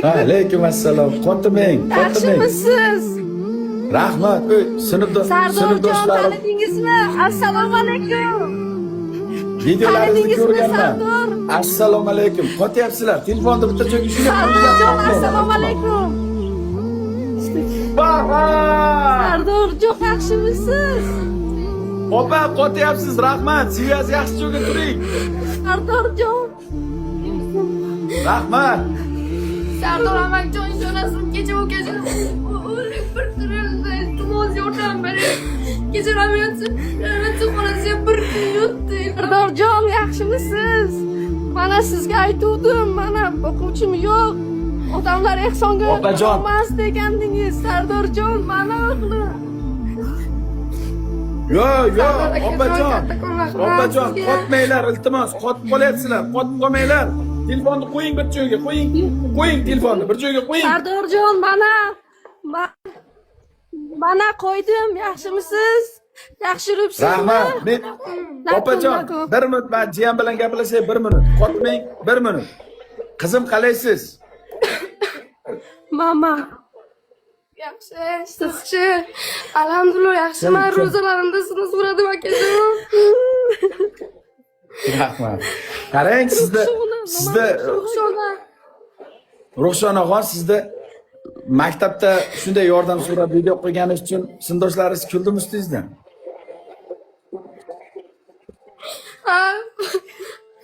Alaykum assalom. Qotiming, qotiming. Yaxshimisiz? Rahmat. Sinfdoshlarim. Tanidingizmi? Assalomu alaykum. Videolaringizni Tanidingizmi, ko'rganman. Sardor? Assalomu alaykum. Qotyapsizlar. Telefonni bitta joyga shunday Sardorjon, assalomu alaykum. Sardorjon, yaxshimisiz? Opa, qotyapsiz. Rahmat. Siz yaxshi joyga turing. Sardorjon. Rahmat. Sardor Amakjon ishonasiz, kecha u kecha o'lik bir tirildi, iltimos yordam bering. Kecha xonasiga bir kun yotdi. Sardorjon, yaxshimisiz? Mana sizga aytuvdim, mana o'quvchim yo'q. Odamlar ehsonga Opajon. olmas degandingiz. Sardorjon, mana o'g'lim. Yo'q, Sardor aka, opajon. kattakon rahmat Opajon, sizga. qotmanglar, iltimos. Qotib qolyapsizlar. Qotib qolmanglar. Telefonni qo'ying bir joyga, qo'ying. Qo'ying telefonni bir joyga qo'ying. Sardorjon, mana qo'ydim. Yaxshimisiz? Yaxshi yuribsizmi? Rahmat. Men opajon, bir minut men jiyan bilan gaplashay, bir minut. Qotmang, bir minut. Qizim, qalaysiz? Mama. Yaxshi, sizchi? Alhamdulillah yaxshiman. Ro'zalarimda sizni so'radim akajon. Rahmat. Qarang, sizda Ruxshonaxon sizda maktabda shunday yordam so'rab video qo'yganingiz uchun sinfdoshlaringiz kuldimi ustingizdan? Ha.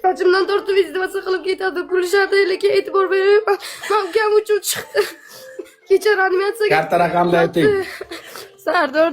Sochimdan tortib izdivasi qilib ketadi. Kulishadi, lekin e'tibor bermayman. Men ukam uchun chiqdi. Kecha reanimatsiyaga Karta raqamni ayting. Sardor